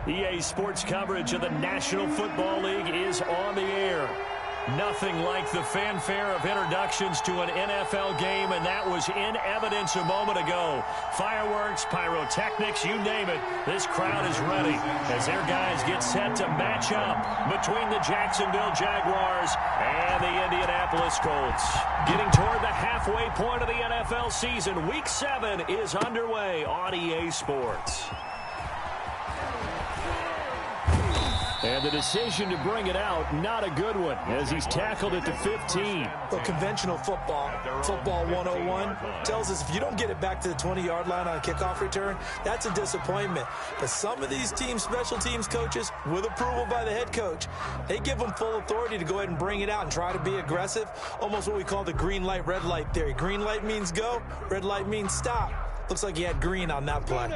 EA Sports coverage of the National Football League is on the air. Nothing like the fanfare of introductions to an NFL game, and that was in evidence a moment ago. Fireworks, pyrotechnics, you name it. This crowd is ready as their guys get set to match up between the Jacksonville Jaguars and the Indianapolis Colts. Getting toward the halfway point of the NFL season, Week 7 is underway on EA Sports. And the decision to bring it out, not a good one, as he's tackled at the 15. Well, conventional football 101, tells us if you don't get it back to the 20-yard line on a kickoff return, that's a disappointment. But some of these teams, special teams coaches, with approval by the head coach, they give them full authority to go ahead and bring it out and try to be aggressive, almost what we call the green light, red light theory. Green light means go, red light means stop. Looks like he had green on that play.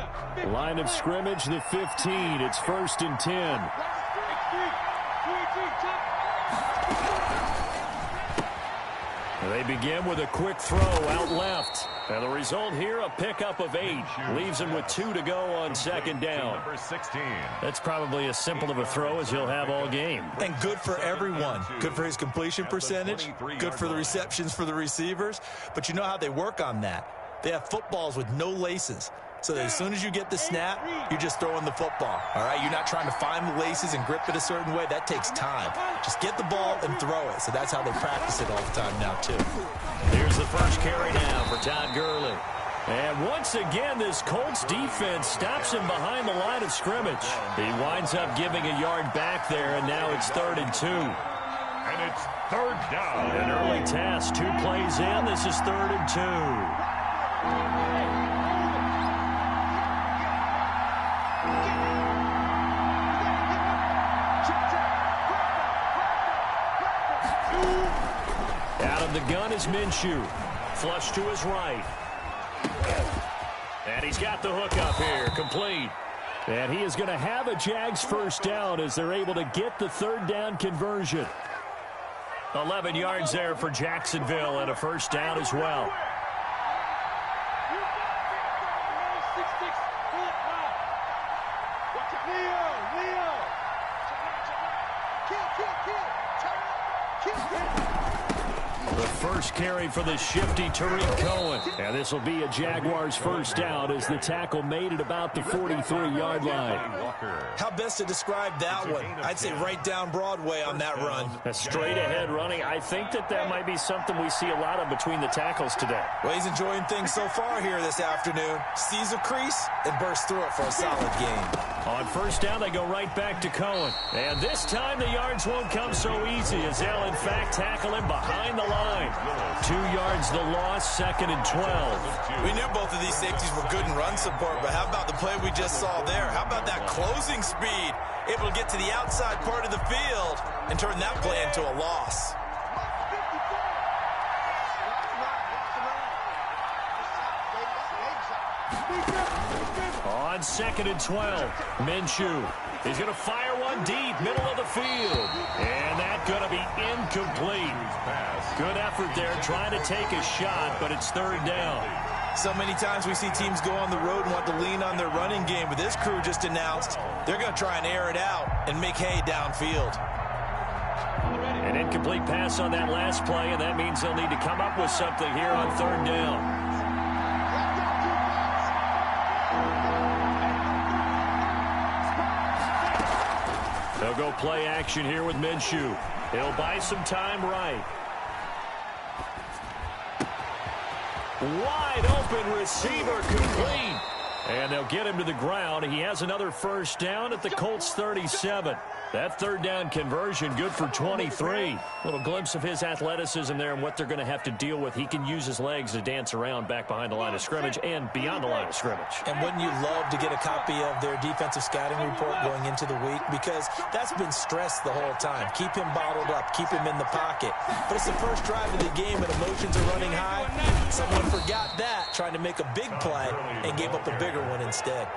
Line of scrimmage, the 15. It's 1st and 10. They begin with a quick throw out left. And the result here, a pickup of 8. Leaves him with 2 to go on 2nd down. Number 16. That's probably as simple of a throw as he'll have all game. And good for everyone. Good for his completion percentage. Good for the receptions for the receivers. But you know how they work on that. They have footballs with no laces. So that as soon as you get the snap, you're just throwing the football. All right, you're not trying to find the laces and grip it a certain way. That takes time. Just get the ball and throw it. So that's how they practice it all the time now, too. Here's the first carry now for Todd Gurley. And once again, this Colts defense stops him behind the line of scrimmage. He winds up giving a yard back there, and now it's 3rd and 2. And it's 3rd down. An early task. 2 plays in. This is 3rd and 2. Out of the gun is Minshew. Flush to his right. And he's got the hook up here. Complete. And he is going to have a Jags first down as they're able to get the 3rd down conversion. 11 yards there for Jacksonville and a first down as well. The first carry for the shifty Tariq Cohen. And this will be a Jaguars first down as the tackle made it about the 43-yard line. How best to describe that one? I'd say right down Broadway on that run. A straight-ahead running. I think that might be something we see a lot of between the tackles today. Well, he's enjoying things so far here this afternoon. Sees a crease and bursts through it for a solid game. On first down, they go right back to Cohen. And this time, the yards won't come so easy as they'll, in fact, tackle him behind the line. 2 yards the loss, 2nd and 12. We knew both of these safeties were good in run support, but how about the play we just saw there? How about that closing speed? Able to get to the outside part of the field and turn that play into a loss. On 2nd and 12, Minshew. He's going to fire one deep, middle of the field. And that's going to be incomplete. Good effort there trying to take a shot, but it's 3rd down. So many times we see teams go on the road and want to lean on their running game, but this crew just announced they're going to try and air it out and make hay downfield. An incomplete pass on that last play, and that means they'll need to come up with something here on 3rd down. They'll go play action here with Minshew. He'll buy some time right. Wide open receiver complete. And they'll get him to the ground. He has another first down at the Colts 37. That 3rd down conversion good for 23. Little glimpse of his athleticism there and what they're going to have to deal with. He can use his legs to dance around back behind the line of scrimmage and beyond the line of scrimmage. And wouldn't you love to get a copy of their defensive scouting report going into the week? Because that's been stressed the whole time. Keep him bottled up. Keep him in the pocket. But it's the first drive of the game and emotions are running high. Someone forgot that, trying to make a big play and gave up a bigger one instead.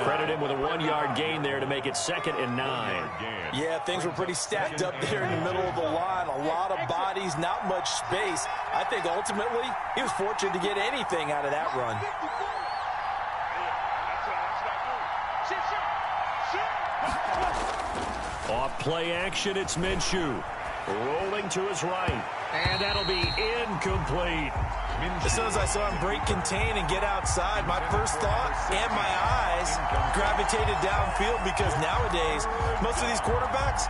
Credit him with a 1-yard gain there to make it 2nd and 9. Yeah, things were pretty stacked up there in the middle of the line. A lot of bodies, not much space. I think ultimately he was fortunate to get anything out of that run. Off play action, it's Minshew. Rolling to his right. And that'll be incomplete. As soon as I saw him break contain and get outside, my first thought and my eyes gravitated downfield, because nowadays, most of these quarterbacks,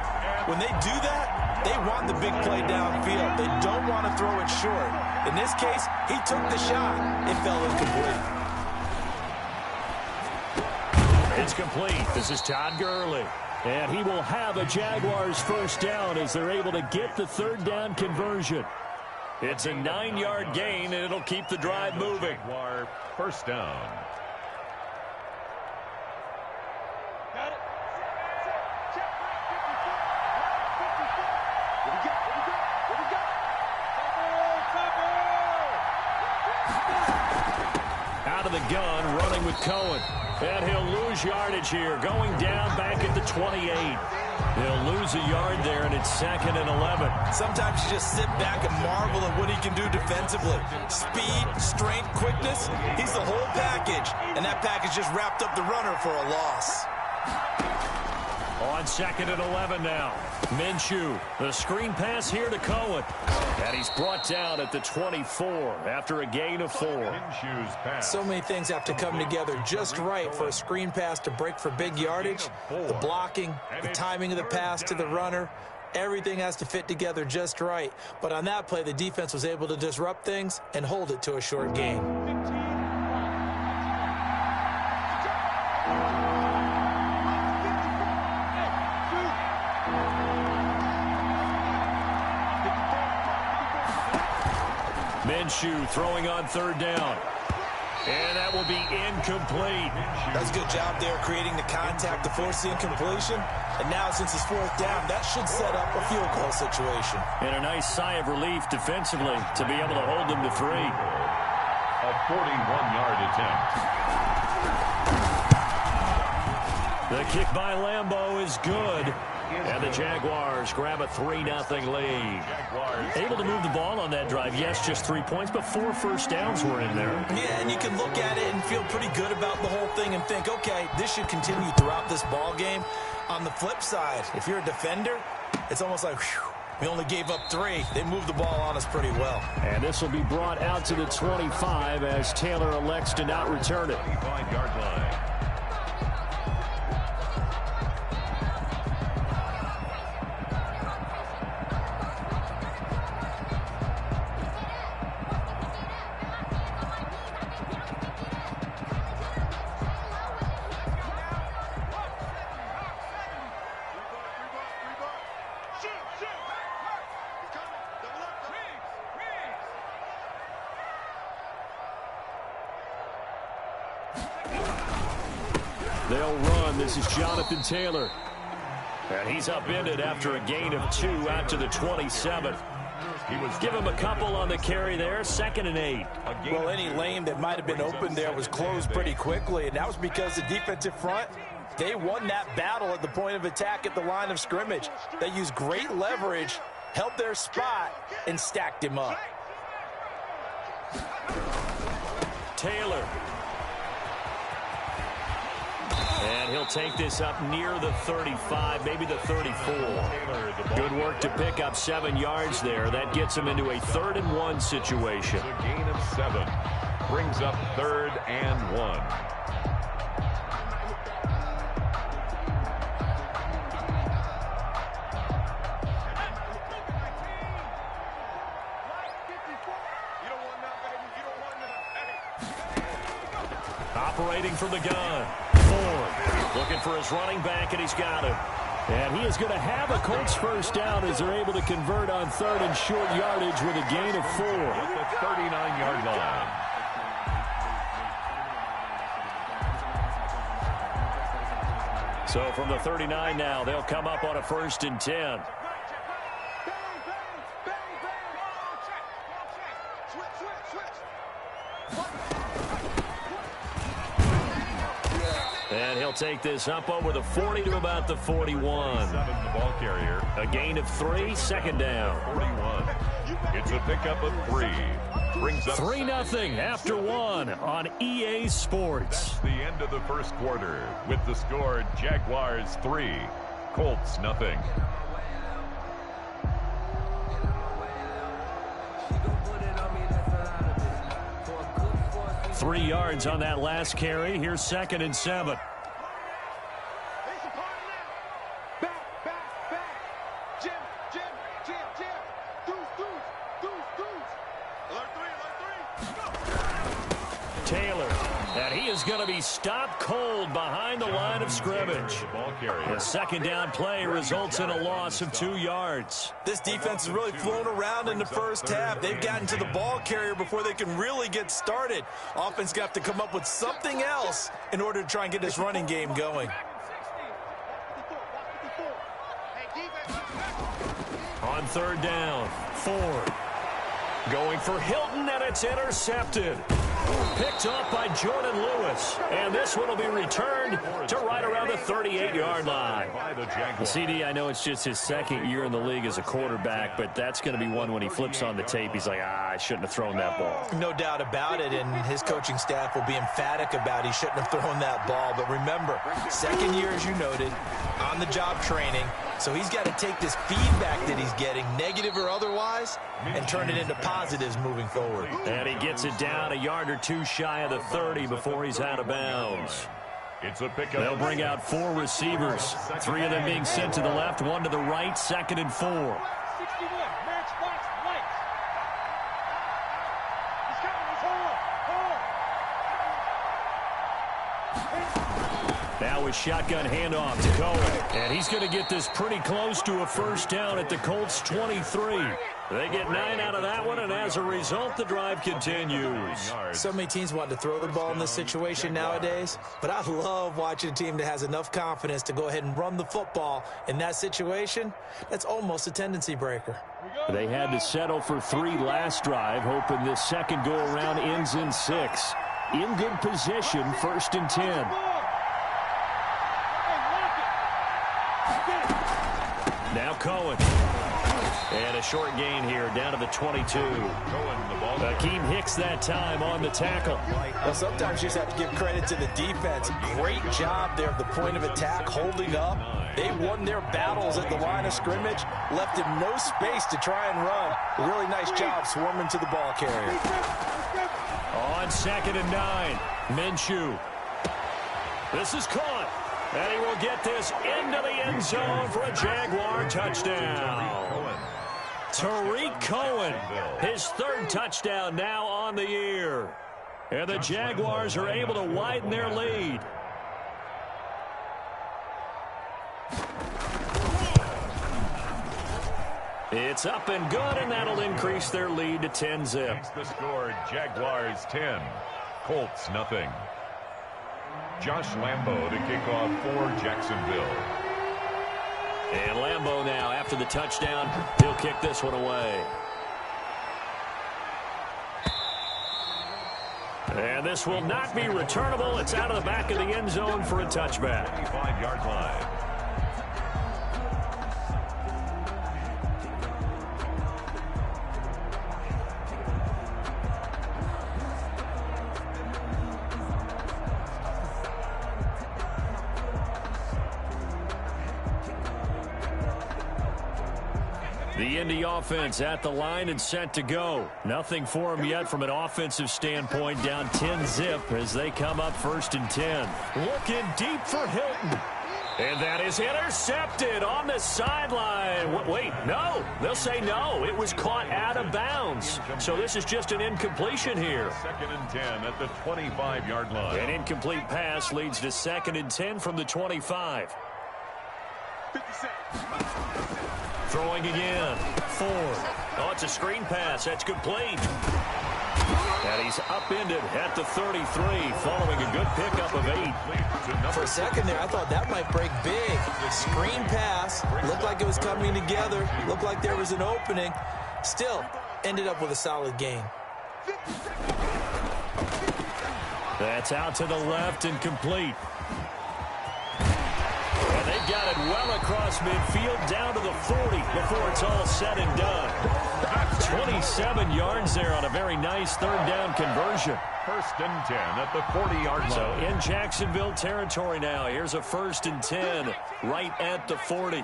when they do that, they want the big play downfield. They don't want to throw it short. In this case, he took the shot. It fell incomplete. It's complete. This is Todd Gurley. And he will have a Jaguars first down as they're able to get the third down conversion. It's a 9-yard gain, and it'll keep the drive moving. Jaguar first down. Got it. Out of the gun, running with Cohen. And he'll lose yardage here, going down back at the 28. He'll lose a yard there, and it's 2nd and 11. Sometimes you just sit back and marvel at what he can do defensively. Speed, strength, quickness, he's the whole package. And that package just wrapped up the runner for a loss. On 2nd and 11 now. Minshew, the screen pass here to Cohen. And he's brought down at the 24 after a gain of 4. Minshew's pass. So many things have to come together just right for a screen pass to break for big yardage. The blocking, the timing of the pass to the runner, everything has to fit together just right. But on that play, the defense was able to disrupt things and hold it to a short gain. Minshew throwing on third down. And that will be incomplete. That's a good job there creating the contact to force the incompletion. And now since it's 4th down, that should set up a field goal situation. And a nice sigh of relief defensively to be able to hold them to 3. A 41-yard attempt. The kick by Lambeau is good. And the Jaguars grab a 3-0 lead. Able to move the ball on that drive. Yes, just 3 points, but 4 first downs were in there. Yeah, and you can look at it and feel pretty good about the whole thing and think, okay, this should continue throughout this ball game. On the flip side, if you're a defender, it's almost like, whew, we only gave up 3. They moved the ball on us pretty well. And this will be brought out to the 25 as Taylor elects to not return it. 25-yard line. They'll run. This is Jonathan Taylor. And he's upended after a gain of 2 out to the 27. Give him a couple on the carry there. 2nd and 8. Well, any lane that might have been open there was closed pretty quickly, and that was because the defensive front, they won that battle at the point of attack at the line of scrimmage. They used great leverage, held their spot, and stacked him up. Taylor. And he'll take this up near the 35, maybe the 34. Good work to pick up 7 yards there. That gets him into a 3rd and 1 situation. A gain of 7 brings up 3rd and 1. Operating from the gun. Ford looking for his running back, and he's got him. And he is going to have a Colts first down as they're able to convert on 3rd and short yardage with a gain of 4. At the 39-yard line. So from the 39 now, they'll come up on a 1st and 10. And he'll take this up over the 40 to about the 41. The ball carrier. A gain of 3, 2nd down. 41. It's a pickup of 3. Brings up 3-0 after one on EA Sports. That's the end of the first quarter with the score Jaguars 3, Colts 0. 3 yards on that last carry. Here's 2nd and 7. Taylor, and he is going to be stopped cold behind the line of scrimmage. The second down play results in a loss of 2 yards. This defense has really flown around in the first half. They've gotten to the ball carrier before they can really get started. Offense got to come up with something else in order to try and get this running game going. On 3rd down, Ford going for Hilton, and it's intercepted. Picked off by Jordan Lewis. And this one will be returned to right around the 38-yard line. The CD, I know it's just his 2nd year in the league as a quarterback, but that's going to be one when he flips on the tape. He's like, I shouldn't have thrown that ball. No doubt about it, and his coaching staff will be emphatic about he shouldn't have thrown that ball. But remember, 2nd year, as you noted, on-the-job training. So he's got to take this feedback that he's getting, negative or otherwise, and turn it into positives moving forward. And he gets it down a yard or 2 shy of the 30 before he's out of bounds. It's a pickup. They'll bring out 4 receivers, 3 of them being sent to the left, 1 to the right, 2nd and 4. 61, match box, white. He's coming, he's Now with shotgun handoff to Cohen. And he's going to get this pretty close to a first down at the Colts 23. They get 9 out of that one, and as a result, the drive continues. So many teams want to throw the ball in this situation nowadays, but I love watching a team that has enough confidence to go ahead and run the football in that situation. That's almost a tendency breaker. They had to settle for 3 last drive, hoping this second go-around ends in 6. In good position, 1st and 10. Now Cohen. And a short gain here down to the 22. Akeem Hicks that time on the tackle. Well, sometimes you just have to give credit to the defense. Great job there at the point of attack, holding up. They won their battles at the line of scrimmage, left him no space to try and run. Really nice job swarming to the ball carrier. On 2nd and 9, Minshew. This is caught. And he will get this into the end zone for a Jaguar touchdown. Tariq Cohen, his 3rd touchdown now on the year. And the Jaguars are able to widen their lead. It's up and good, and that'll increase their lead to 10-zip. Makes the score Jaguars 10, Colts nothing. Josh Lambo to kick off for Jacksonville. And Lambo now, after the touchdown, he'll kick this one away. And this will not be returnable. It's out of the back of the end zone for a touchback. 25-yard line. The Indy offense at the line and set to go. Nothing for them yet from an offensive standpoint, down 10-zip as they come up 1st and 10. Looking deep for Hilton. And that is intercepted on the sideline. Wait, no. They'll say no. It was caught out of bounds. So this is just an incompletion here. 2nd and 10 at the 25-yard line. An incomplete pass leads to 2nd and 10 from the 25. 56. Throwing again. Ford. Oh, it's a screen pass. That's complete. And he's upended at the 33 following a good pickup of 8. For a second there, I thought that might break big. Screen pass. Looked like it was coming together. Looked like there was an opening. Still, ended up with a solid gain. That's out to the left and complete. And they've got it well across midfield down to the 40 before it's all said and done. 27 yards there on a very nice third down conversion. 1st and 10 at the 40-yard line. So in Jacksonville territory now. Here's a 1st and 10 right at the 40.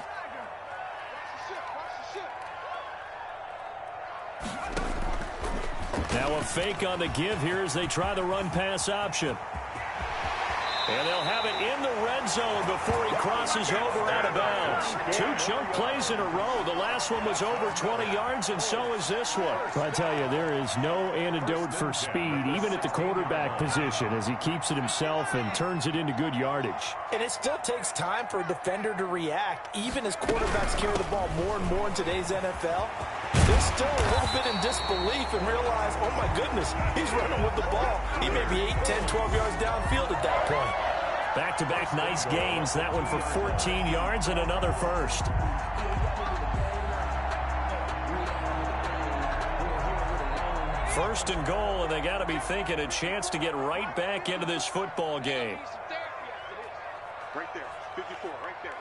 Now a fake on the give here as they try the run-pass option. And they'll have it in the red zone before he crosses over out of bounds. 2 chunk plays in a row. The last one was over 20 yards, and so is this one. Well, I tell you, there is no antidote for speed, even at the quarterback position, as he keeps it himself and turns it into good yardage. And it still takes time for a defender to react, even as quarterbacks carry the ball more and more in today's NFL. They're still a little bit in disbelief and realize, oh my goodness, he's running with the ball. He may be 8, 10, 12 yards downfield at that point. Back-to-back nice gains. That one for 14 yards and another first. First and goal, and they got to be thinking a chance to get right back into this football game. Right there, 54, right there,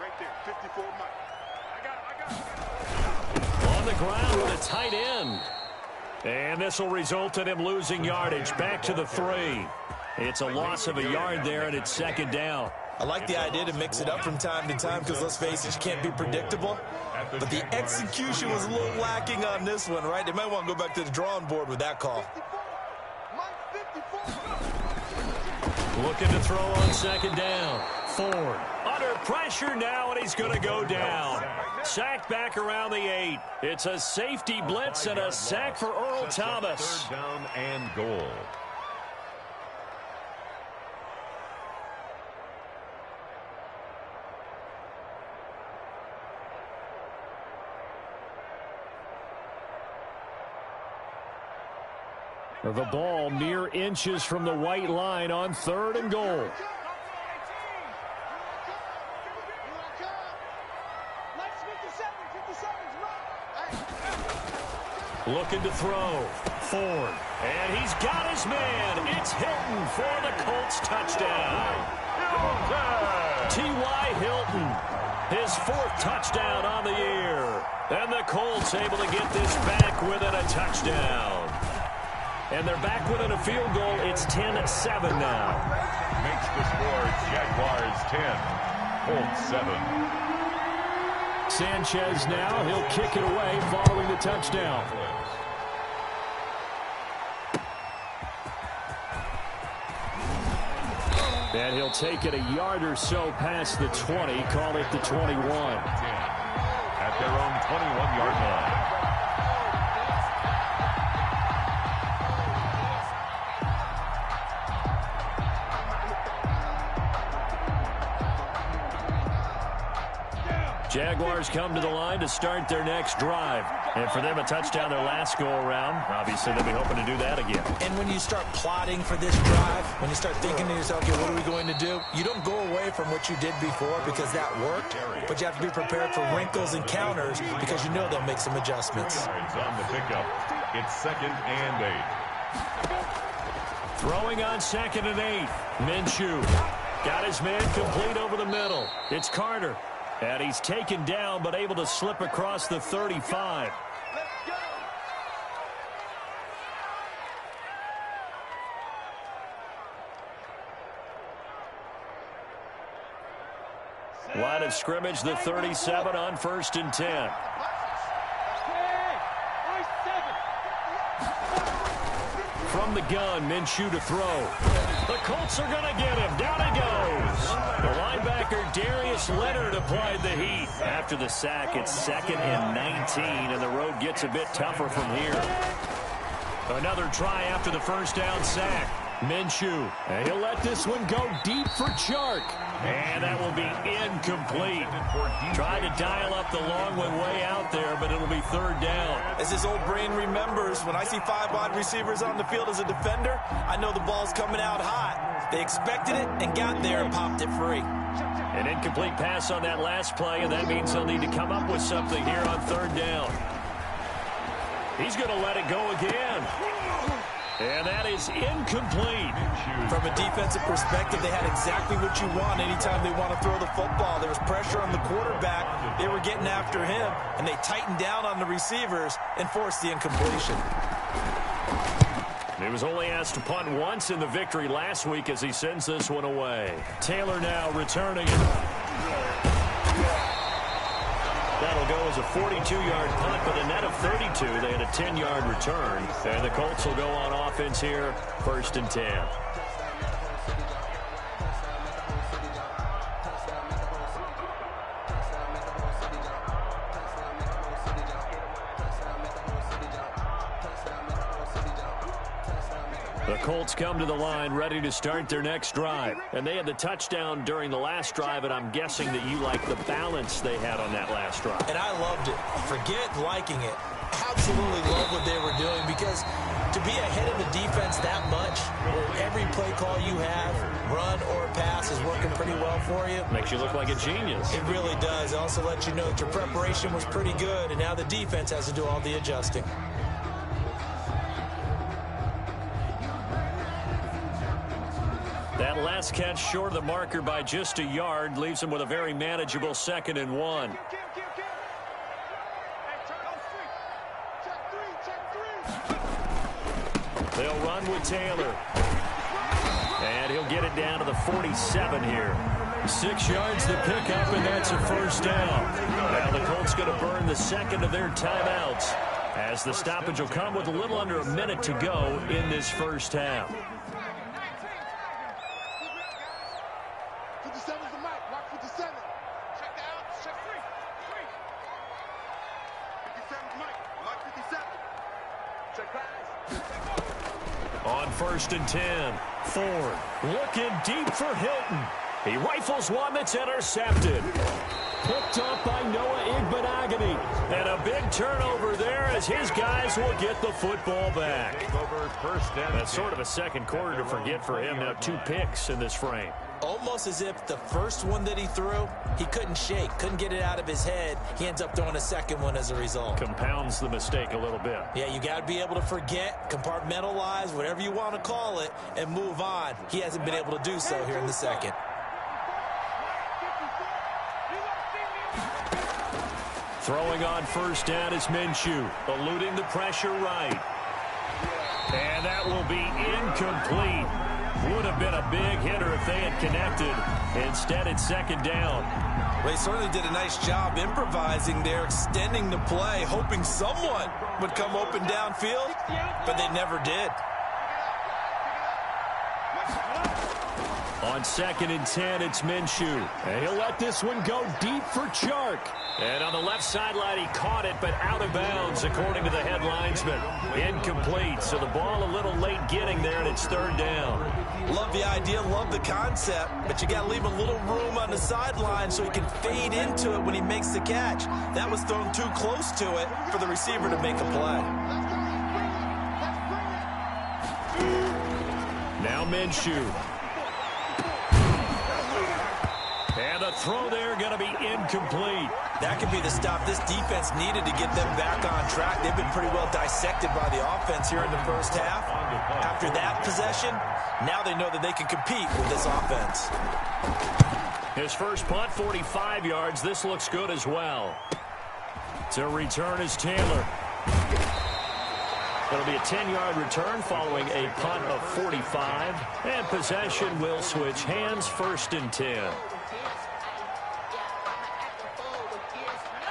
54, Mike. I got it. On the ground with a tight end. And this will result in him losing yardage. Back to the 3. It's a loss of a yard there, and it's 2nd down. I like the idea to mix it up from time to time because, let's face it, you can't be predictable. But the execution was a little lacking on this one, right? They might want to go back to the drawing board with that call. Looking to throw on 2nd down. Ford under pressure now, and he's going to go down. Sacked back around the 8. It's a safety blitz and a sack for Earl Thomas. 3rd down and goal. The ball mere inches from the white line on 3rd and goal. Looking to throw. Ford. And he's got his man. It's Hilton for the Colts touchdown. T.Y. Hilton. His 4th touchdown on the year. And the Colts able to get this back within a touchdown. And they're back within a field goal. It's 10-7 now. Makes the score Jaguars 10, Colts 7. Sanchez now. He'll kick it away following the touchdown. And he'll take it a yard or so past the 20. Call it the 21. At their own 21-yard line. Jaguars come to the line to start their next drive. And for them, a touchdown their last go-around. Obviously, they'll be hoping to do that again. And when you start plotting for this drive, when you start thinking to yourself, okay, what are we going to do? You don't go away from what you did before because that worked, but you have to be prepared for wrinkles and counters because you know they'll make some adjustments. On the pickup, it's 2nd and 8. Throwing on 2nd and 8. Minshew got his man complete over the middle. It's Carter. And he's taken down, but able to slip across the 35. Line of scrimmage, the 37 on 1st and 10. From the gun, Minshew to throw. The Colts are going to get him. Down he goes. The linebacker, Darius Leonard, applied the heat. After the sack, it's 2nd and 19, and the road gets a bit tougher from here. Another try after the first down sack. Minshew, and he'll let this one go deep for Chark. And that will be incomplete. Tried to dial up the long one way out there, but it'll be 3rd down. As his old brain remembers, when I see 5 wide receivers on the field as a defender, I know the ball's coming out hot. They expected it and got there and popped it free. An incomplete pass on that last play, and that means they'll need to come up with something here on 3rd down. He's going to let it go again. And that is incomplete. From a defensive perspective, they had exactly what you want anytime they want to throw the football. There was pressure on the quarterback. They were getting after him, and they tightened down on the receivers and forced the incompletion. He was only asked to punt once in the victory last week as he sends this one away. Taylor now returning it. That'll go as a 42-yard punt, but a net of 32. They had a 10-yard return. And the Colts will go on offense here, 1st and 10. The Colts come to the line ready to start their next drive. And they had the touchdown during the last drive, and I'm guessing that you like the balance they had on that last drive. And I loved it. Forget liking it. Absolutely love what they were doing, because to be ahead of the defense that much, where every play call you have, run or pass, is working pretty well for you. Makes you look like a genius. It really does. It also lets you know that your preparation was pretty good, and now the defense has to do all the adjusting. That last catch short of the marker by just a yard leaves him with a very manageable 2nd and 1. They'll run with Taylor. And he'll get it down to the 47 here. 6 yards to pick up, and that's a 1st down. Now the Colts going to burn the second of their timeouts, as the stoppage will come with a little under a minute to go in this first half. On 1st and 10, Ford looking deep for Hilton. He rifles one that's intercepted. Picked up by Noah Igbenogany. And a big turnover there as his guys will get the football back. That's sort of a second quarter to forget for him. Now 2 picks in this frame. Almost as if the first one that he threw, he couldn't shake, couldn't get it out of his head. He ends up throwing a second one as a result. Compounds the mistake a little bit. Yeah, you got to be able to forget, compartmentalize, whatever you want to call it, and move on. He hasn't been able to do so here in the second. Throwing on 1st down is Minshew, eluding the pressure right. And that will be incomplete. Would have been a big hitter if they had connected. Instead, it's 2nd down. Well, he certainly did a nice job improvising there, extending the play, hoping someone would come open downfield, but they never did. On 2nd and 10, it's Minshew. And he'll let this one go deep for Chark. And on the left sideline, he caught it, but out of bounds, according to the head linesman. Incomplete, so the ball a little late getting there, and it's 3rd down. Love the idea, love the concept, but you got to leave a little room on the sideline so he can fade into it when he makes the catch. That was thrown too close to it for the receiver to make a play. Now Minshew. And the throw there going to be incomplete. That could be the stop this defense needed to get them back on track. They've been pretty well dissected by the offense here in the first half. After that possession, now they know that they can compete with this offense. His first punt, 45 yards. This looks good as well. To return is Taylor. It'll be a 10-yard return following a punt of 45. And possession will switch hands, 1st and 10.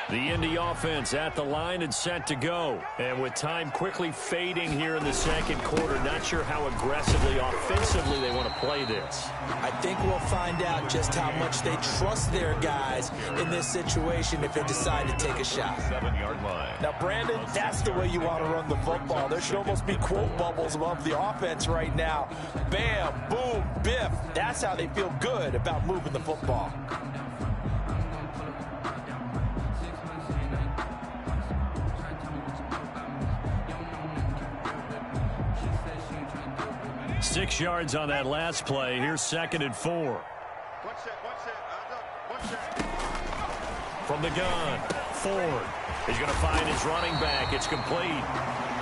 The Indy offense at the line and set to go. And with time quickly fading here in the second quarter, not sure how aggressively, offensively they want to play this. I think we'll find out just how much they trust their guys in this situation if they decide to take a shot. 7-yard line. Now, Brandon, that's the way you want to run the football. There should almost be quote bubbles above the offense right now. Bam, boom, biff. That's how they feel good about moving the football. Six yards on that last play. Here's 2nd and 4. From the gun, Ford. He's going to find his running back. It's complete.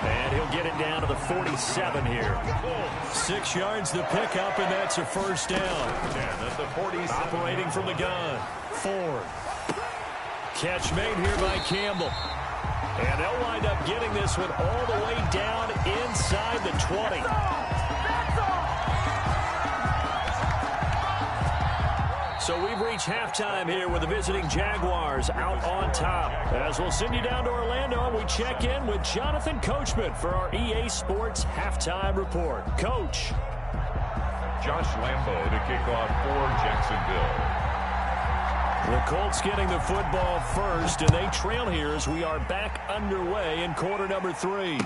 And he'll get it down to the 47 here. 6 yards the pickup, and that's a first down. At the 47. Operating from the gun. Ford. Catch made here by Campbell. And they'll wind up getting this one all the way down inside the 20. So we've reached halftime here with the visiting Jaguars out on top. As we'll send you down to Orlando, and we check in with Jonathan Coachman for our EA Sports Halftime Report. Coach. Josh Lambo to kick off for Jacksonville. The Colts getting the football first, and they trail here as we are back underway in quarter number 3.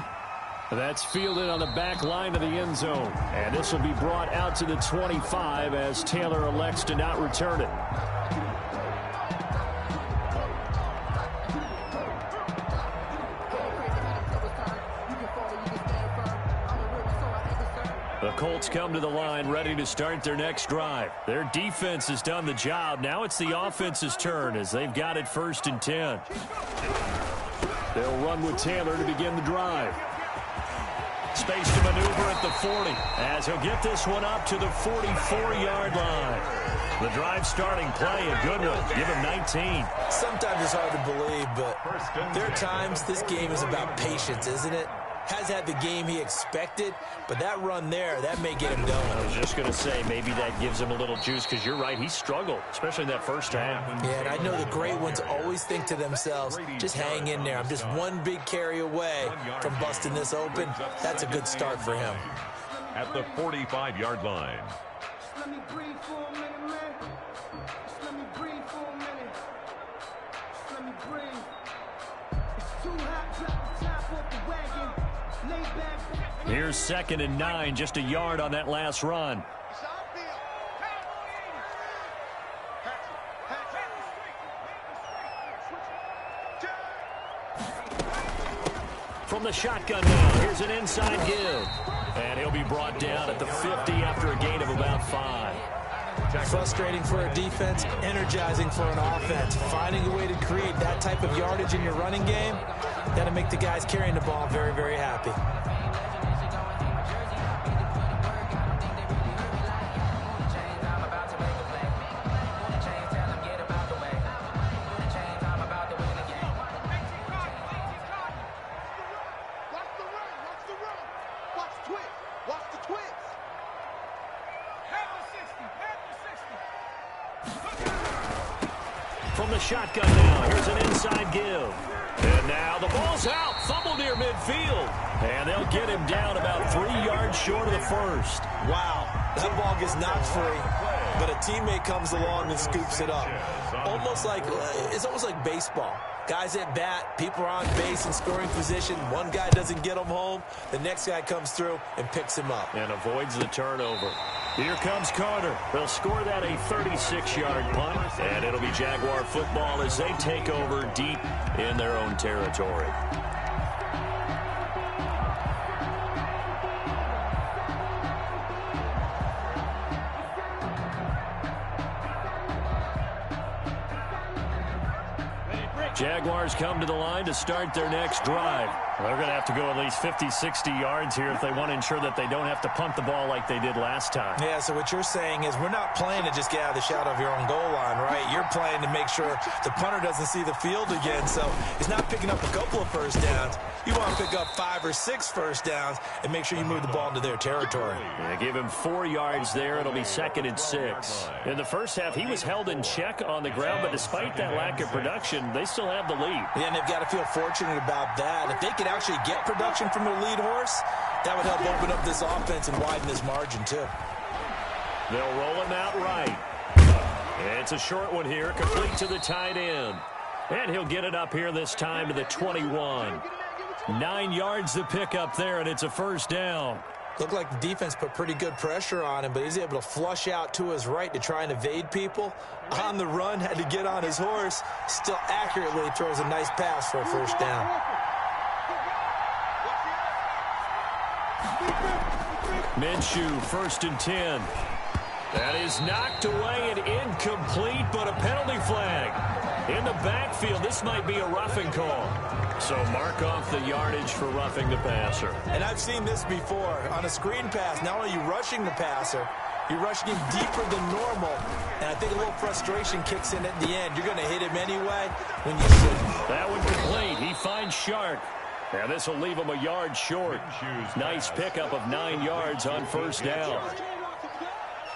That's fielded on the back line of the end zone. And this will be brought out to the 25 as Taylor elects to not return it. The Colts come to the line ready to start their next drive. Their defense has done the job. Now it's the offense's turn as they've got it 1st and 10. They'll run with Taylor to begin the drive. Space to maneuver at the 40 as he'll get this one up to the 44-yard line. The drive starting play, a good one. Give him 19. Sometimes it's hard to believe, but there are times this game is about patience, isn't it? Has had the game he expected, but that run there, that may get him going. I was just going to say, maybe that gives him a little juice, because you're right, he struggled, especially in that first half. Yeah, and I know the great ones always think to themselves, just hang in there. I'm just one big carry away from busting this open. That's a good start for him. At the 45-yard line. Let me breathe for a minute, man. Just let me breathe for a minute. Just let me breathe. It's too hot, drop the top off the wagon. Lay back. Here's 2nd and 9, just a yard on that last run. From the shotgun now, here's an inside give. And he'll be brought down at the 50 after a gain of about 5. Frustrating for a defense, energizing for an offense. Finding a way to create that type of yardage in your running game, got to make the guys carrying the ball very, very happy. From the shotgun now, here's an inside give. And now the ball's out, fumbled near midfield. And they'll get him down about 3 yards short of the first. Wow, that ball gets knocked free, but a teammate comes along and scoops it up. It's almost like baseball. Guys at bat, people are on base in scoring position. One guy doesn't get him home. The next guy comes through and picks him up. And avoids the turnover. Here comes Carter. They'll score that a 36-yard punt. And it'll be Jaguar football as they take over deep in their own territory. Jaguars come to the line to start their next drive. They're going to have to go at least 50, 60 yards here if they want to ensure that they don't have to punt the ball like they did last time. Yeah, so what you're saying is we're not playing to just get out of the shadow of your own goal line, right? You're playing to make sure the punter doesn't see the field again. So he's not picking up a couple of first downs. You want to pick up 5 or 6 first downs and make sure you move the ball into their territory. Yeah, give him 4 yards there. It'll be 2nd and 6. In the first half, he was held in check on the ground, but despite that lack of production, they still have the lead. Yeah, and they've got to feel fortunate about that. If they could actually get production from their lead horse, that would help open up this offense and widen this margin too. They'll roll him out right. It's a short one here, complete to the tight end. And he'll get it up here this time to the 21. 9 yards to pick up there, and it's a first down. Looked like the defense put pretty good pressure on him, but he's able to flush out to his right to try and evade people. On the run, had to get on his horse. Still accurately throws a nice pass for a first down. Minshew, 1st and 10. That is knocked away and incomplete, but a penalty flag. In the backfield, this might be a roughing call. So mark off the yardage for roughing the passer. And I've seen this before. On a screen pass, not only are you rushing the passer, you're rushing him deeper than normal. And I think a little frustration kicks in at the end. You're going to hit him anyway when you shouldn't. That one complete. He finds Shark. Now this will leave him a yard short. Nice pickup of 9 yards on first down.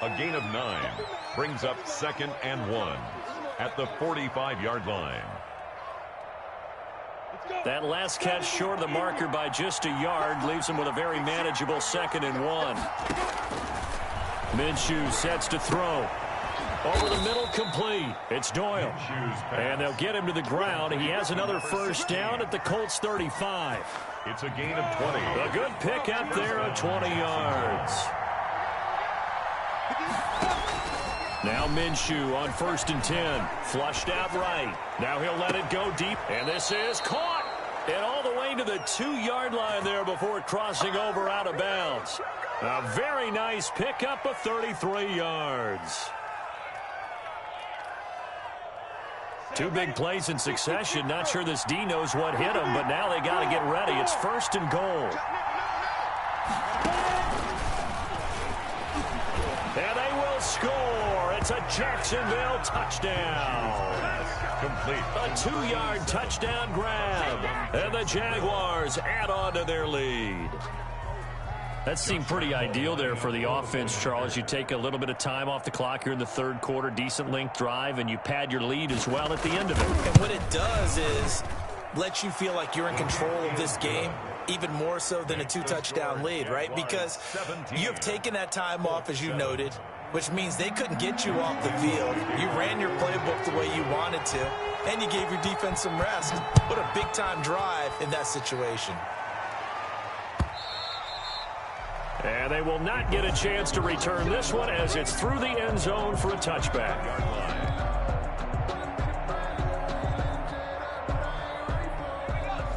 A gain of 9 brings up 2nd and 1 at the 45-yard line. That last catch short of the marker by just a yard leaves him with a very manageable 2nd and 1. Minshew sets to throw. Over the middle, complete. It's Doyle. And they'll get him to the ground. He has another first down at the Colts 35. It's a gain of 20. A good pickup there of 20 yards. Now Minshew on 1st and 10. Flushed out right. Now he'll let it go deep. And this is caught. And all the way to the 2-yard line there before crossing over out of bounds. A very nice pickup of 33 yards. 2 big plays in succession. Not sure this D knows what hit him, but now they got to get ready. It's 1st and goal. And they will score. It's a Jacksonville touchdown. Complete. A 2-yard touchdown grab. And the Jaguars add on to their lead. That seemed pretty ideal there for the offense, Charles. You take a little bit of time off the clock here in the 3rd quarter, decent length drive, and you pad your lead as well at the end of it. And what it does is let you feel like you're in control of this game, even more so than a 2-touchdown lead, right? Because you've taken that time off, as you noted, which means they couldn't get you off the field. You ran your playbook the way you wanted to, and you gave your defense some rest. What a big-time drive in that situation. And they will not get a chance to return this one as it's through the end zone for a touchback.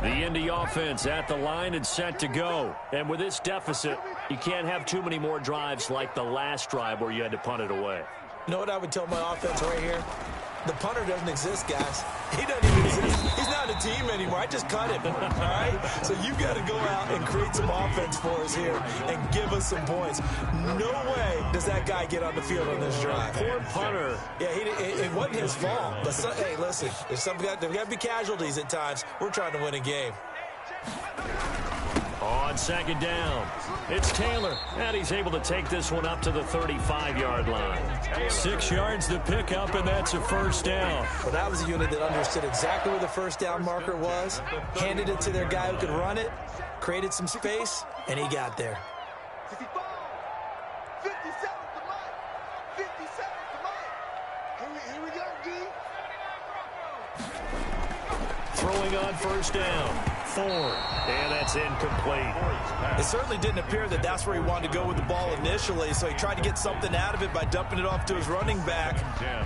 The Indy offense at the line and set to go. And with this deficit, you can't have too many more drives like the last drive where you had to punt it away. You know what I would tell my offense right here? The punter doesn't exist, guys. He doesn't even exist. He's not a team anymore. I just cut him, all right? So you've got to go out and create some offense for us here and give us some points. No way does that guy get on the field on this drive. Poor punter. Yeah, it wasn't his fault. But hey, listen, there's got to be casualties at times. We're trying to win a game. On 2nd down, it's Taylor, and he's able to take this one up to the 35-yard line. 6 yards to pick up, and that's a first down. Well, that was a unit that understood exactly where the first down marker was, handed it to their guy who could run it, created some space, and he got there. 55, 57 to Mike, 57 to Mike. Here we go, D. Throwing on first down. Ford, and that's incomplete. It certainly didn't appear that that's where he wanted to go with the ball initially, so he tried to get something out of it by dumping it off to his running back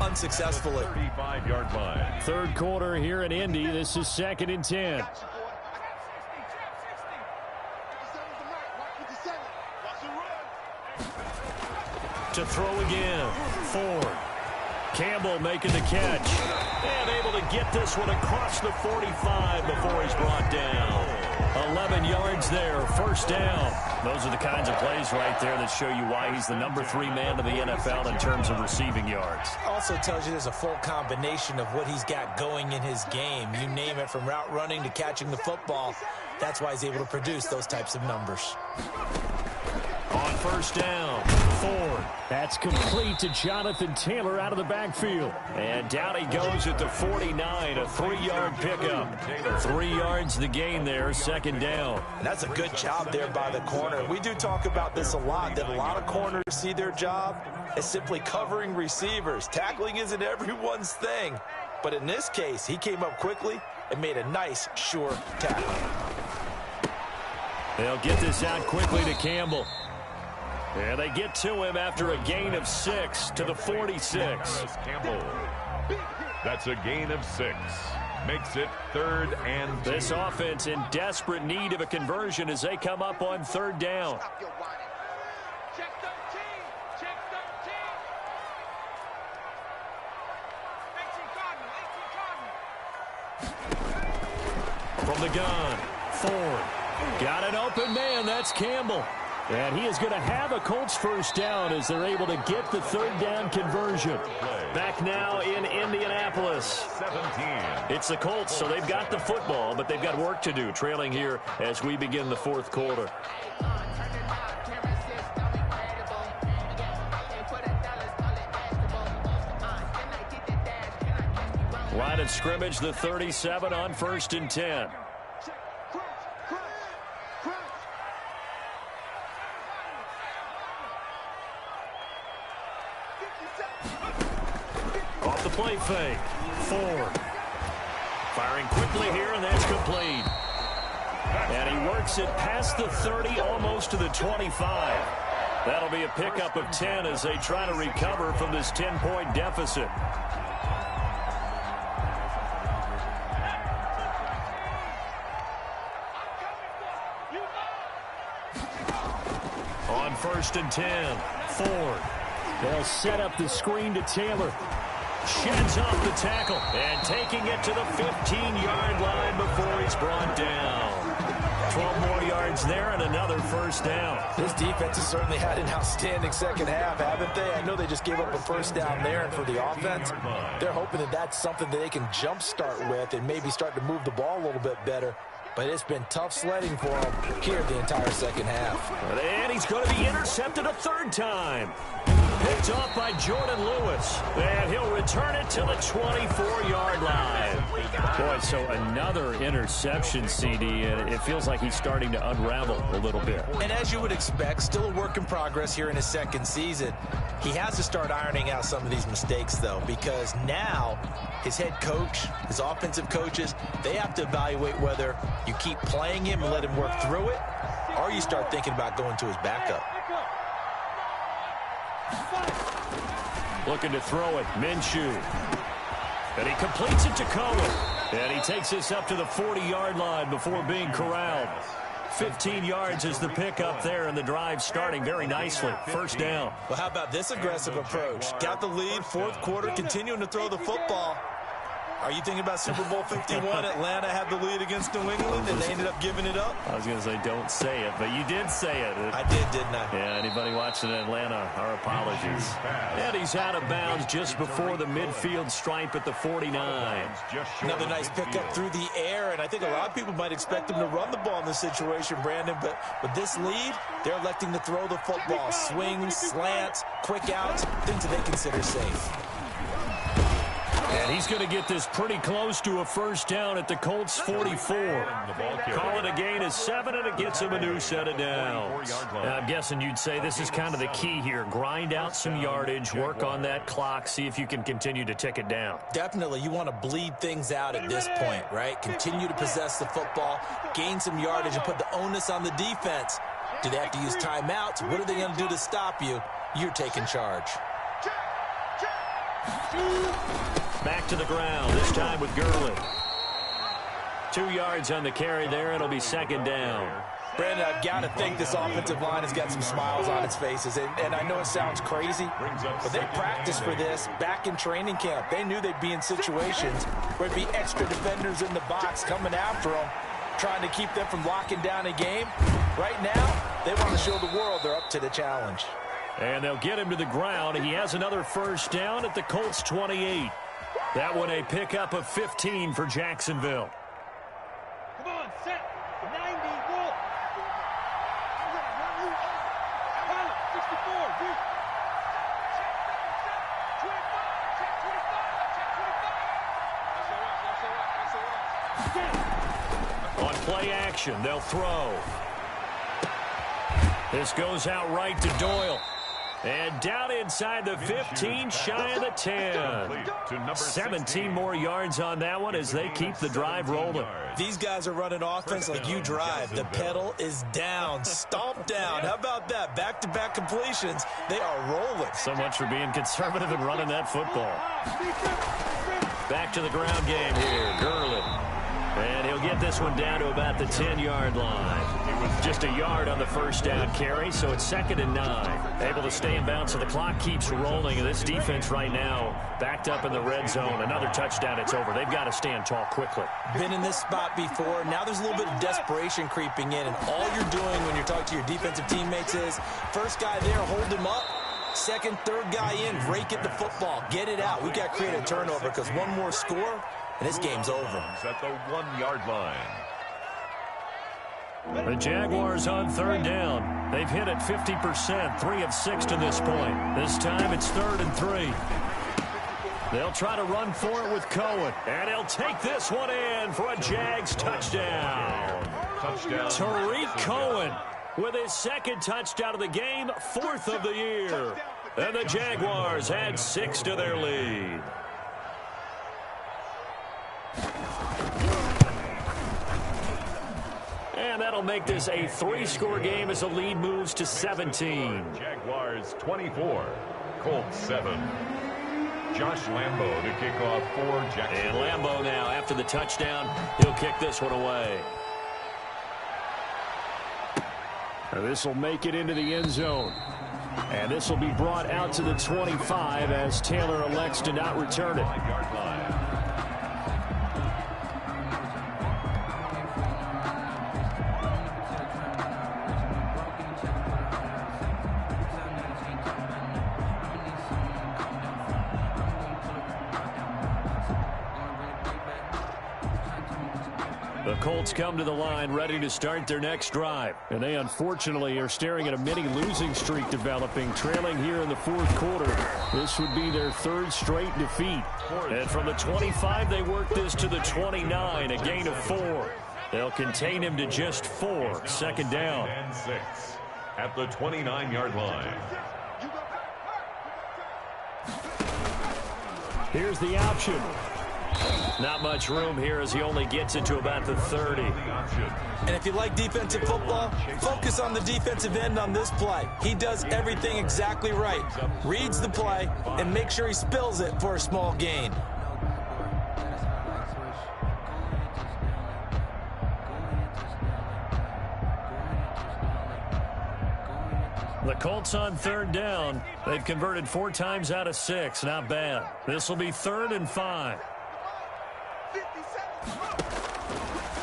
unsuccessfully. 35-yard line. 3rd quarter here in Indy. This is 2nd and 10. To throw again. Ford. Campbell making the catch. And able to get this one across the 45 before he's brought down. 11 yards there, first down. Those are the kinds of plays right there that show you why he's the number 3 man in the NFL in terms of receiving yards. Also tells you there's a full combination of what he's got going in his game. You name it, from route running to catching the football. That's why he's able to produce those types of numbers. On first down, Ford. That's complete to Jonathan Taylor out of the backfield. And down he goes at the 49, a 3-yard pickup. 3 yards the gain there, 2nd down. And that's a good job there by the corner. We do talk about this a lot, that a lot of corners see their job as simply covering receivers. Tackling isn't everyone's thing. But in this case, he came up quickly and made a nice, sure tackle. They'll get this out quickly to Campbell. And they get to him after a gain of 6 to the 46. Campbell. That's a gain of 6. Makes it 3rd and 2. This offense in desperate need of a conversion as they come up on 3rd down. Check 13. Check 13. 18 Cardinal. 18 Cardinal. From the gun, Ford. Got an open man. That's Campbell. And he is going to have a Colts first down as they're able to get the third down conversion. Back now in Indianapolis. It's the Colts, so they've got the football, but they've got work to do, trailing here as we begin the fourth quarter. Line of scrimmage, the 37 on 1st and 10. Off the play fake. Ford. Firing quickly here, and that's complete. And he works it past the 30, almost to the 25. That'll be a pickup of 10 as they try to recover from this 10-point deficit. On 1st and 10, Ford. They'll set up the screen to Taylor. Sheds off the tackle and taking it to the 15-yard line before he's brought down. 12 more yards there and another first down. This defense has certainly had an outstanding second half, haven't they? I know they just gave up a first down there, and for the offense, they're hoping that that's something that they can jumpstart with and maybe start to move the ball a little bit better. But it's been tough sledding for him here the entire second half. And he's going to be intercepted a third time. Picked off by Jordan Lewis. And he'll return it to the 24-yard line. Boy, so another interception, CD, and it feels like he's starting to unravel a little bit. And as you would expect, still a work in progress here in his second season. He has to start ironing out some of these mistakes, though, because now his head coach, his offensive coaches, they have to evaluate whether you keep playing him and let him work through it, or you start thinking about going to his backup. Looking to throw it, Minshew. And he completes it to Cohen. And he takes this up to the 40-yard line before being corralled. 15 yards is the pickup there, and the drive starting very nicely. First down. Well, how about this aggressive approach? Got the lead, fourth quarter, continuing to throw the football. Are you thinking about Super Bowl 51? Atlanta had the lead against New England, and they ended up giving it up? I was going to say don't say it, but you did say it. I did, didn't I? Yeah, anybody watching Atlanta, our apologies. And he's out of bounds just before the midfield stripe at the 49. Another nice pickup through the air, and I think a lot of people might expect him to run the ball in this situation, Brandon, but with this lead, they're electing to throw the football. Swings, slants, quick outs, things that they consider safe. And he's going to get this pretty close to a first down at the Colts 44. Call it a gain of 7, and it gets him a new set of downs. I'm guessing you'd say this is kind of the key here. Grind out some yardage, work on that clock, see if you can continue to tick it down. Definitely. You want to bleed things out at this point, right? Continue to possess the football, gain some yardage, and put the onus on the defense. Do they have to use timeouts? What are they going to do to stop you? You're taking charge. Back to the ground, this time with Gurley. 2 yards on the carry there. It'll be second down. Brandon, I've got to think this offensive line has got some smiles on its faces. And I know it sounds crazy, but they practiced for this back in training camp. They knew they'd be in situations where there'd be extra defenders in the box coming after them, trying to keep them from locking down a game. Right now, they want to show the world they're up to the challenge. And they'll get him to the ground. He has another first down at the Colts 28. That one a pickup of 15 for Jacksonville. Come on, set. 90, roll. 64, deep. On play action, they'll throw. This goes out right to Doyle. And down inside the 15, shy of the 10. 17 more yards on that one as they keep the drive rolling. These guys are running offense like you drive. The pedal is down, stomped down. How about that? Back-to-back completions. They are rolling. So much for being conservative and running that football. Back to the ground game here. Gurley. And he'll get this one down to about the 10-yard line. Just a yard on the first down carry, so it's 2nd and 9. Able to stay in bounds, so the clock keeps rolling. And this defense right now backed up in the red zone. Another touchdown, it's over. They've got to stand tall quickly. Been in this spot before. Now there's a little bit of desperation creeping in, and all you're doing when you're talking to your defensive teammates is first guy there, hold him up. Second, third guy in, rake at the football. Get it out. We've got to create a turnover because one more score, and this game's over. At the 1-yard line. The Jaguars on 3rd down. They've hit it 50%, 3 of 6 to this point. This time it's 3rd and 3. They'll try to run for it with Cohen. And he'll take this one in for a Jags touchdown. Tariq Cohen with his 2nd touchdown of the game, 4th of the year. And the Jaguars add 6 to their lead. And that'll make this a 3-score game as the lead moves to 17. Jaguars 24, Colts 7. Josh Lambo to kick off for Jacksonville. And Lambo now, after the touchdown, he'll kick this one away. This will make it into the end zone. And this will be brought out to the 25 as Taylor elects to not return it. The Colts come to the line ready to start their next drive. And they unfortunately are staring at a mini losing streak developing, trailing here in the 4th quarter. This would be their 3rd straight defeat. And from the 25, they work this to the 29, a gain of 4. They'll contain him to just 4, 2nd down. And 6 at the 29-yard line. Here's the option. Not much room here as he only gets it to about the 30. And if you like defensive football, focus on the defensive end on this play. He does everything exactly right. Reads the play and makes sure he spills it for a small gain. The Colts on 3rd down. They've converted 4 times out of 6. Not bad. This will be 3rd and 5.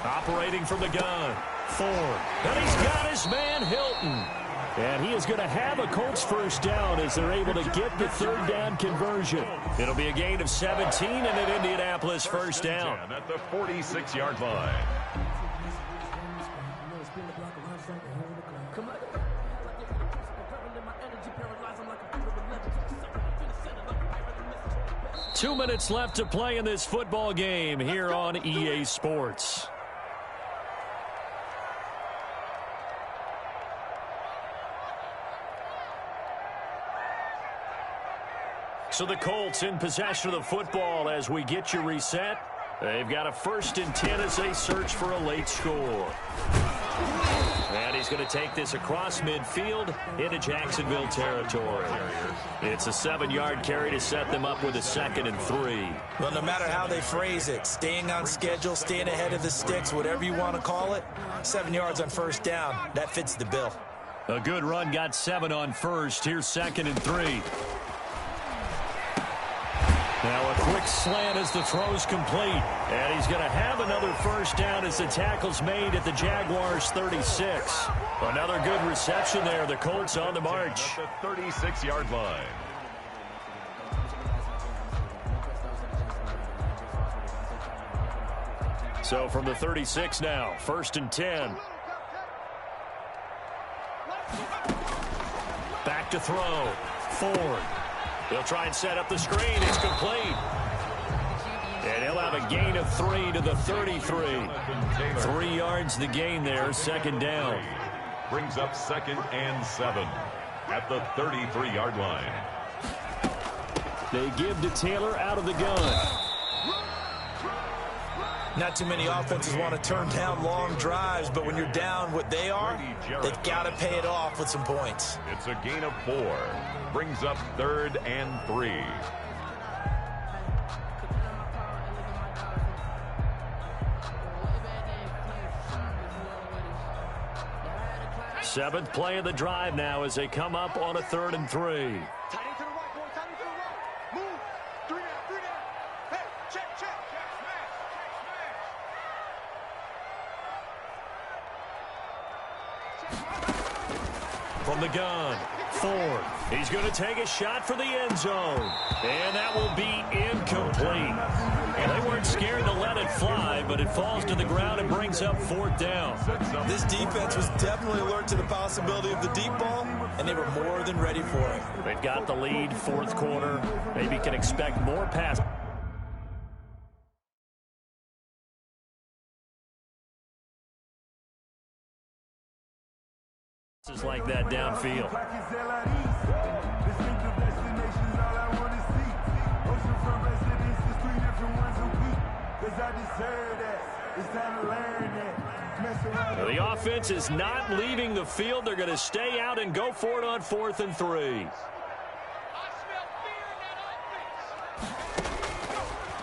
Operating from the gun. Ford. And he's got his man Hilton. And he is going to have a Colts 1st down as they're able to get the 3rd down conversion. It'll be a gain of 17 and an Indianapolis 1st down. At the 46-yard line. Two minutes left to play in this football game here on EA Sports. So the Colts in possession of the football as we get you reset. They've got a 1st and 10 as they search for a late score. And he's going to take this across midfield into Jacksonville territory. It's a 7-yard carry to set them up with a 2nd and 3. Well, no matter how they phrase it, staying on schedule, staying ahead of the sticks, whatever you want to call it, 7 yards on 1st down, that fits the bill. A good run got 7 on 1st. Here's 2nd and 3. Now a quick slant as the throw's complete. And he's going to have another 1st down as the tackle's made at the Jaguars 36. Another good reception there. The Colts on the march. At the 36-yard line. So from the 36 now, 1st and 10. Back to throw. Ford. He'll try and set up the screen. It's complete. And he'll have a gain of 3 to the 33. 3 yards the gain there, 2nd down. Brings up 2nd and 7 at the 33-yard line. They give to Taylor out of the gun. Not too many offenses want to turn down long drives, but when you're down what they are, they've got to pay it off with some points. It's a gain of 4. Brings up 3rd and 3. Seventh play of the drive now as they come up on a 3rd and 3. Tight end to the right, boy. Tight end to the right. Move. 3 down, 3 down. Hey, check. Check, smash. From the gun, Ford. He's going to take a shot for the end zone. And that will be incomplete. Well, they weren't scared to let it fly, but it falls to the ground and brings up 4th down. This defense was definitely alert to the possibility of the deep ball, and they were more than ready for it. They've got the lead, 4th quarter. Maybe can expect more pass. Like that downfield. The offense is not leaving the field. They're going to stay out and go for it on 4th and 3.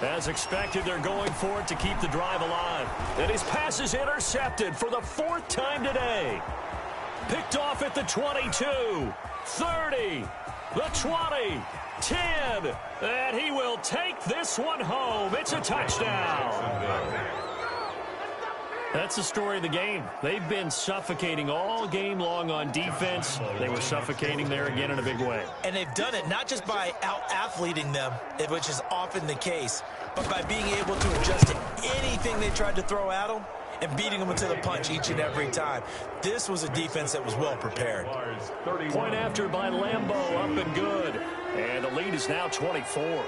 As expected, they're going for it to keep the drive alive. And his pass is intercepted for the 4th time today. Picked off at the 22, 30, the 20, 10, and he will take this one home. It's a touchdown. That's the story of the game. They've been suffocating all game long on defense. They were suffocating there again in a big way. And they've done it not just by out-athleting them, which is often the case, but by being able to adjust to anything they tried to throw at them and beating them to the punch each and every time. This was a defense that was well prepared. Point after by Lambeau, up and good. And the lead is now 24.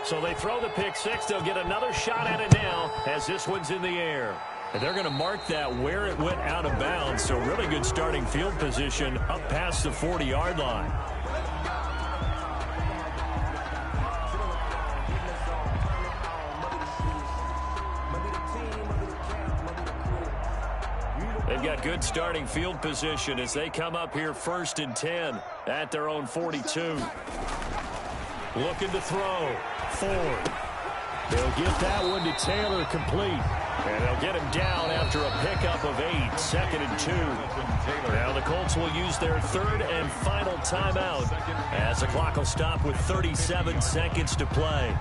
So they throw the pick six. They'll get another shot at it now as this one's in the air. And they're going to mark that where it went out of bounds. So really good starting field position up past the 40-yard line. They've got good starting field position as they come up here 1st and 10 at their own 42. Looking to throw. Ford. They'll get that one to Taylor complete. And they'll get him down after a pickup of 8, 2nd and 2. Now the Colts will use their 3rd and final timeout as the clock will stop with 37 seconds to play.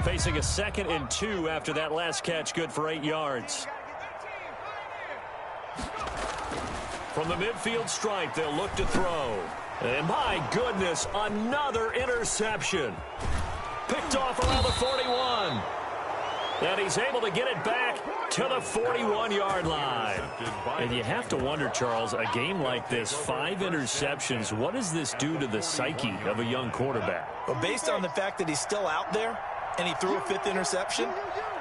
Facing a 2nd and 2 after that last catch, good for 8 yards. From the midfield stripe, they'll look to throw. And my goodness, another interception. Picked off around the 41. And he's able to get it back to the 41-yard line. And you have to wonder, Charles, a game like this, 5 interceptions, what does this do to the psyche of a young quarterback? Well, based on the fact that he's still out there and he threw a 5th interception,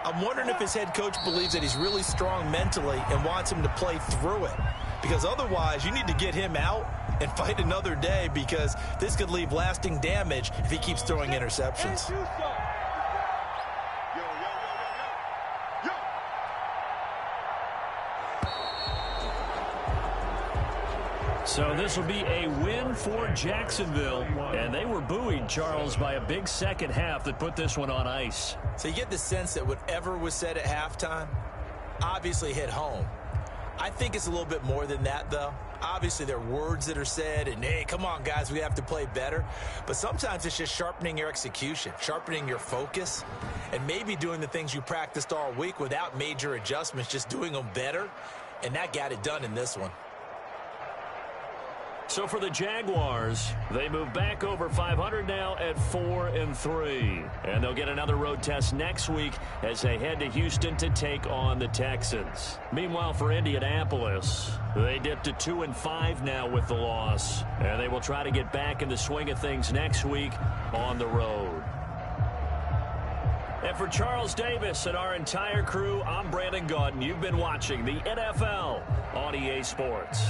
I'm wondering if his head coach believes that he's really strong mentally and wants him to play through it. Because otherwise, you need to get him out and fight another day, because this could leave lasting damage if he keeps throwing interceptions. So this will be a win for Jacksonville. And they were buoyed, Charles, by a big second half that put this one on ice. So you get the sense that whatever was said at halftime obviously hit home. I think it's a little bit more than that, though. Obviously, there are words that are said, and, hey, come on, guys, we have to play better. But sometimes it's just sharpening your execution, sharpening your focus, and maybe doing the things you practiced all week without major adjustments, just doing them better. And that got it done in this one. So for the Jaguars, they move back over 500 now at 4-3. And they'll get another road test next week as they head to Houston to take on the Texans. Meanwhile, for Indianapolis, they dip to 2-5 now with the loss. And they will try to get back in the swing of things next week on the road. And for Charles Davis and our entire crew, I'm Brandon Gaudin. You've been watching the NFL on EA Sports.